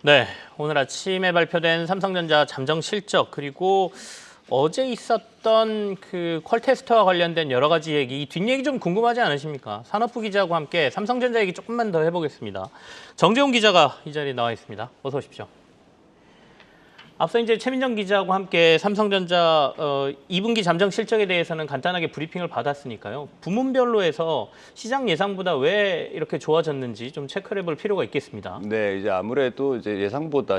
네, 오늘 아침에 발표된 삼성전자 잠정 실적 그리고 어제 있었던 그 퀄테스트와 관련된 여러 가지 얘기, 이 뒷얘기 좀 궁금하지 않으십니까? 산업부 기자하고 함께 삼성전자 얘기 조금만 더 해보겠습니다. 정재훈 기자가 이 자리에 나와 있습니다. 어서 오십시오. 앞서 이제 최민정 기자하고 함께 삼성전자 2분기 잠정 실적에 대해서는 간단하게 브리핑을 받았으니까요. 부문별로 해서 시장 예상보다 왜 이렇게 좋아졌는지 좀 체크를 해볼 필요가 있겠습니다. 네, 이제 아무래도 이제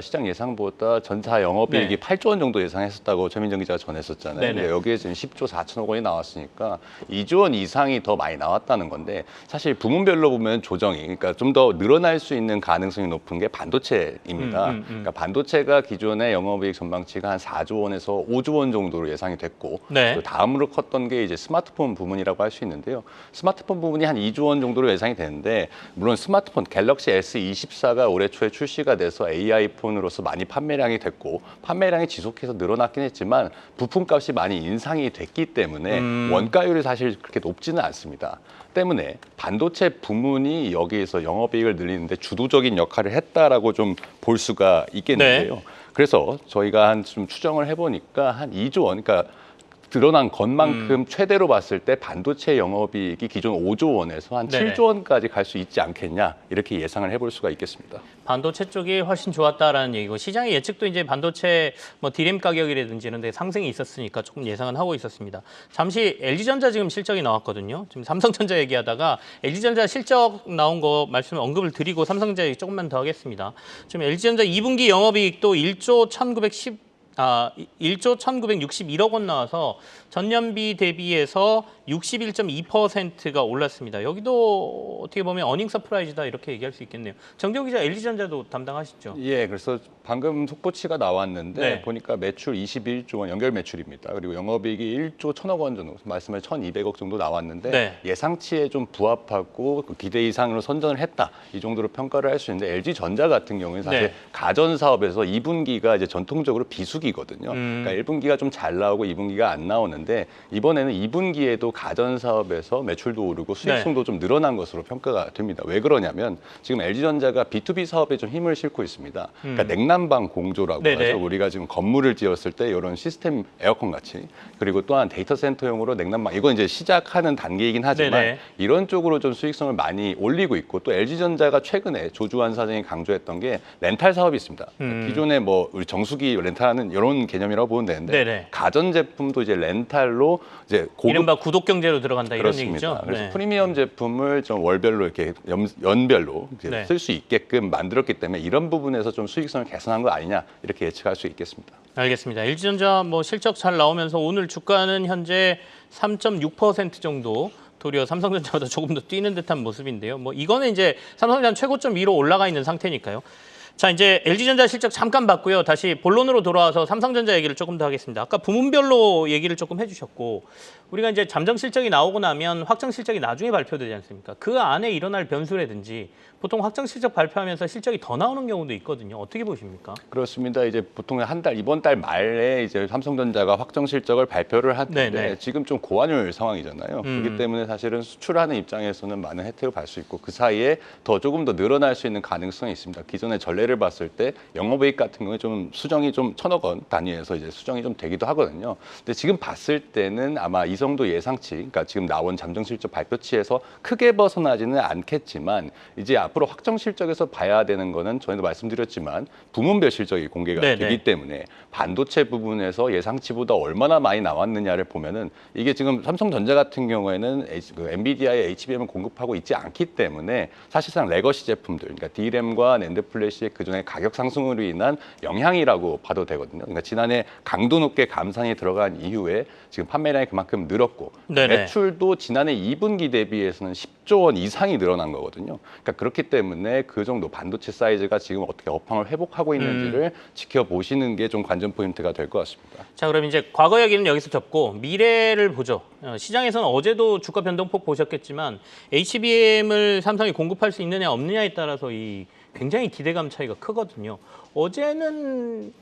시장 예상보다 전사 영업이익이 8조 원 정도 예상했었다고 최민정 기자가 전했었잖아요. 네네. 근데 여기에 지금 10조 4천억 원이 나왔으니까 2조 원 이상이 더 많이 나왔다는 건데 사실 부문별로 보면 조정이 그러니까 좀 더 늘어날 수 있는 가능성이 높은 게 반도체입니다. 그러니까 반도체가 기존의 영업이익 전망치가 한 4조 원에서 5조 원 정도로 예상이 됐고 네. 그 다음으로 컸던 게 이제 스마트폰 부문이라고 할 수 있는데요. 스마트폰 부분이 한 2조 원 정도로 예상이 되는데 물론 스마트폰 갤럭시 S24가 올해 초에 출시가 돼서 AI 폰으로서 많이 판매량이 됐고 판매량이 지속해서 늘어났긴 했지만 부품값이 많이 인상이 됐기 때문에 원가율이 사실 그렇게 높지는 않습니다. 때문에 반도체 부문이 여기에서 영업이익을 늘리는데 주도적인 역할을 했다라고 좀 볼 수가 있겠는데요. 네. 그래서 저희가 한 좀 추정을 해보니까 한 2조 원, 그러니까 드러난 것만큼 최대로 봤을 때 반도체 영업이익이 기존 5조 원에서 한 네네. 7조 원까지 갈 수 있지 않겠냐 이렇게 예상을 해볼 수가 있겠습니다. 반도체 쪽이 훨씬 좋았다라는 얘기고 시장의 예측도 이제 반도체 뭐 디램 가격이라든지 이런 데 상승이 있었으니까 조금 예상은 하고 있었습니다. 잠시 LG전자 지금 실적이 나왔거든요. 지금 삼성전자 얘기하다가 LG전자 실적 나온 거 말씀 언급을 드리고 삼성전자 얘기 조금만 더 하겠습니다. 지금 LG전자 2분기 영업이익도 1조 1961억 원 나와서 전년비 대비해서 61.2%가 올랐습니다. 여기도 어떻게 보면 어닝 서프라이즈다 이렇게 얘기할 수 있겠네요. 정재훈 기자 LG전자도 담당하시죠? 예, 그래서 방금 속보치가 나왔는데 네. 보니까 매출 21조 원 연결 매출입니다. 그리고 영업이익이 1조 1천억 원 정도, 말씀을 1,200억 정도 나왔는데 네. 예상치에 좀 부합하고 그 기대 이상으로 선전을 했다. 이 정도로 평가를 할 수 있는데 LG전자 같은 경우는 사실 네. 가전 사업에서 2분기가 이제 전통적으로 비수기거든요. 그러니까 1분기가 좀 잘 나오고 2분기가 안 나오는데 이번에는 2분기에도 가전 사업에서 매출도 오르고 수익성도 좀 늘어난 것으로 평가가 됩니다. 왜 그러냐면 지금 LG전자가 B2B 사업에 좀 힘을 싣고 있습니다. 그러니까 냉난방 공조라고 네네. 하죠. 우리가 지금 건물을 지었을 때 이런 시스템 에어컨 같이 그리고 또한 데이터 센터용으로 냉난방 이건 이제 시작하는 단계이긴 하지만 네네. 이런 쪽으로 좀 수익성을 많이 올리고 있고 또 LG전자가 최근에 조주환 사장이 강조했던 게 렌탈 사업이 있습니다. 기존에 뭐 우리 정수기 렌탈하는 이런 개념이라고 보면 되는데 네네. 가전 제품도 이제 렌탈로 이제 고급 이른바 구독 경제로 들어간다 이런 그렇습니다. 얘기죠. 그래서 네. 프리미엄 제품을 좀 월별로 이렇게 연별로 네. 쓸 수 있게끔 만들었기 때문에 이런 부분에서 좀 수익성을 개선한 거 아니냐 이렇게 예측할 수 있겠습니다. 알겠습니다. LG전자 뭐 실적 잘 나오면서 오늘 주가는 현재 3.6% 정도 도리어 삼성전자보다 조금 더 뛰는 듯한 모습인데요. 뭐 이거는 이제 삼성전자 최고점 위로 올라가 있는 상태니까요. 자, 이제 LG전자 실적 잠깐 봤고요. 다시 본론으로 돌아와서 삼성전자 얘기를 조금 더 하겠습니다. 아까 부문별로 얘기를 조금 해주셨고 우리가 이제 잠정 실적이 나오고 나면 확정 실적이 나중에 발표되지 않습니까? 그 안에 일어날 변수라든지 보통 확정 실적 발표하면서 실적이 더 나오는 경우도 있거든요. 어떻게 보십니까? 그렇습니다. 이제 보통 한 달 이번 달 말에 이제 삼성전자가 확정 실적을 발표를 하는데 네네. 지금 좀 고환율 상황이잖아요. 그렇기 때문에 사실은 수출하는 입장에서는 많은 혜택을 받을 수 있고 그 사이에 조금 더 늘어날 수 있는 가능성이 있습니다. 기존의 전례를 봤을 때 영업이익 같은 경우에 좀 수정이 좀 1,000억 원 단위에서 이제 수정이 좀 되기도 하거든요. 근데 지금 봤을 때는 아마 이 정도 예상치, 그러니까 지금 나온 잠정 실적 발표치에서 크게 벗어나지는 않겠지만 이제 앞으로 확정 실적에서 봐야 되는 거는 저희도 말씀드렸지만 부문별 실적이 공개가 네네. 되기 때문에 반도체 부분에서 예상치보다 얼마나 많이 나왔느냐를 보면은 이게 지금 삼성전자 같은 경우에는 엔비디아의 HBM을 공급하고 있지 않기 때문에 사실상 레거시 제품들, 그러니까 D램과 낸드 플래시의 그전에 가격 상승으로 인한 영향이라고 봐도 되거든요. 그러니까 지난해 강도 높게 감산이 들어간 이후에 지금 판매량이 그만큼 늘었고 네네. 매출도 지난해 2분기 대비해서는 10조 원 이상이 늘어난 거거든요. 그러니까 그렇기 때문에 그 정도 반도체 사이즈가 지금 어떻게 업황을 회복하고 있는지를 지켜보시는 게 좀 관전 포인트가 될 것 같습니다. 자, 그럼 이제 과거 얘기는 여기서 접고 미래를 보죠. 시장에서는 어제도 주가 변동폭 보셨겠지만 HBM을 삼성이 공급할 수 있느냐 없느냐에 따라서 이 굉장히 기대감 차이가 크거든요. 어제는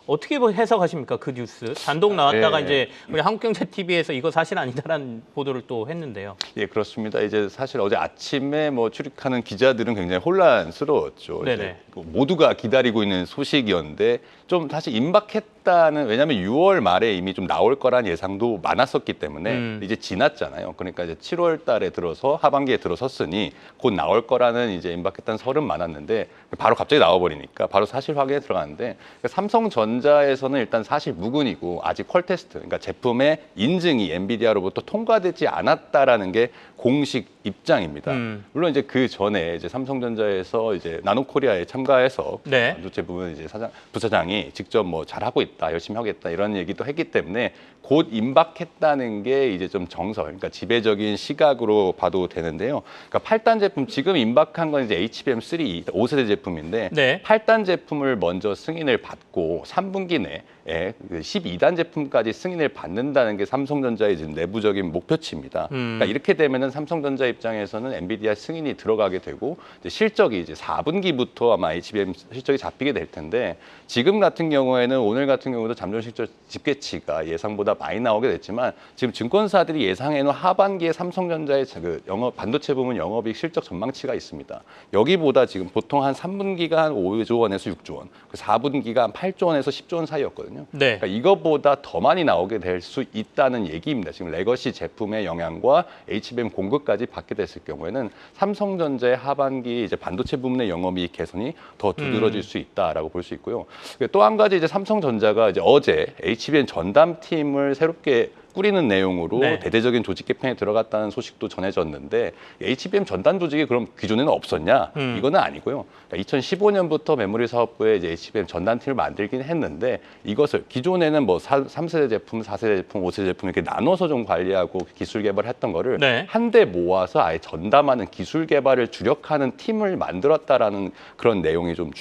어떻게 해석하십니까? 그 뉴스 단독 나왔다가 예. 이제 우리 한국경제TV에서 이거 사실 아니다라는 보도를 또 했는데요. 예, 그렇습니다. 이제 사실 어제 아침에 뭐 출입하는 기자들은 굉장히 혼란스러웠죠. 네네. 이제 모두가 기다리고 있는 소식이었는데 좀 사실 임박했다는, 왜냐하면 6월 말에 이미 좀 나올 거란 예상도 많았었기 때문에 이제 지났잖아요. 그러니까 이제 7월 달에 들어서 하반기에 들어섰으니 곧 나올 거라는 이제 임박했다는 설은 많았는데 바로 갑자기 나와버리니까 바로 사실 확인에 들어갔는데, 삼성전자에서는 일단 사실 무근이고 아직 퀄 테스트, 그러니까 제품의 인증이 엔비디아로부터 통과되지 않았다라는 게 공식 입장입니다. 물론 이제 그 전에 이제 삼성전자에서 이제 나노코리아에 참가해서 네. 반도체 부분 이제 부사장이 직접 뭐 잘하고 있다, 열심히 하겠다 이런 얘기도 했기 때문에 곧 임박했다는 게 이제 좀 정설, 그러니까 지배적인 시각으로 봐도 되는데요. 그러니까 8단 제품 지금 임박한 건 이제 HBM3 5세대 제품인데 네. 8단 제품을 먼저 승인을 받고 3분기 내에 12단 제품까지 승인을 받는다는 게 삼성전자의 지금 내부적인 목표치입니다. 그러니까 이렇게 되면은 삼성전자 입장에서는 엔비디아 승인이 들어가게 되고 이제 실적이 이제 4분기부터 아마 HBM 실적이 잡히게 될 텐데, 지금 같은 경우에는 오늘 같은 경우도 잠정 실적 집계치가 예상보다 많이 나오게 됐지만 지금 증권사들이 예상해놓은 하반기에 삼성전자의 그 반도체 부문 영업이익 실적 전망치가 있습니다. 여기보다 지금 보통 한 3분기가 한 5조 원에서 6조 원, 4분기가 한 8조 원에서 10조 원 사이였거든요. 네. 그러니까 이거보다 더 많이 나오게 될 수 있다는 얘기입니다. 지금 레거시 제품의 영향과 HBM 공급까지 받게 됐을 경우에는 삼성전자의 하반기 이제 반도체 부문의 영업이익 개선이 더 두드러질 수 있다라고 볼 수 있고요. 또 한 가지 이제 삼성전자가 이제 어제 HBM 전담팀을 새롭게 꾸리는 내용으로 네. 대대적인 조직 개편에 들어갔다는 소식도 전해졌는데, HBM 전담 조직이 그럼 기존에는 없었냐? 이거는 아니고요. 그러니까 2015년부터 메모리 사업부에 이제 HBM 전담팀을 만들긴 했는데, 이것을 기존에는 뭐 3세대 제품, 4세대 제품, 5세대 제품 이렇게 나눠서 좀 관리하고 기술 개발했던 거를 네. 한데 모아서 아예 전담하는 기술 개발을 주력하는 팀을 만들었다라는 그런 내용이 좀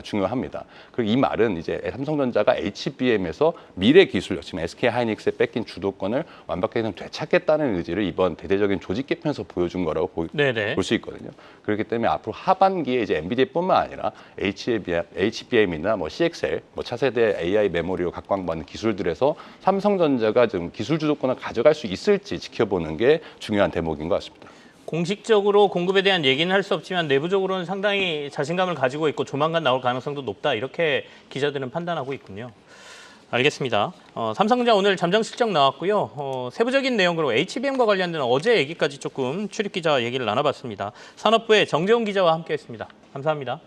중요합니다. 그리고 이 말은 이제 삼성전자가 HBM에서 미래 기술력, 지금 SK 하이닉스에 뺏긴 주도권을 완벽하게 되찾겠다는 의지를 이번 대대적인 조직 개편에서 보여준 거라고 볼 수 있거든요. 그렇기 때문에 앞으로 하반기에 이제 엔비디아뿐만 아니라 HBM이나 뭐 CXL, 뭐 차세대 AI 메모리로 각광받는 기술들에서 삼성전자가 좀 기술 주도권을 가져갈 수 있을지 지켜보는 게 중요한 대목인 것 같습니다. 공식적으로 공급에 대한 얘기는 할 수 없지만 내부적으로는 상당히 자신감을 가지고 있고 조만간 나올 가능성도 높다, 이렇게 기자들은 판단하고 있군요. 알겠습니다. 삼성전자 오늘 잠정 실적 나왔고요. 세부적인 내용으로 HBM과 관련된 어제 얘기까지 조금 출입 기자 얘기를 나눠봤습니다. 산업부의 정재훈 기자와 함께했습니다. 감사합니다.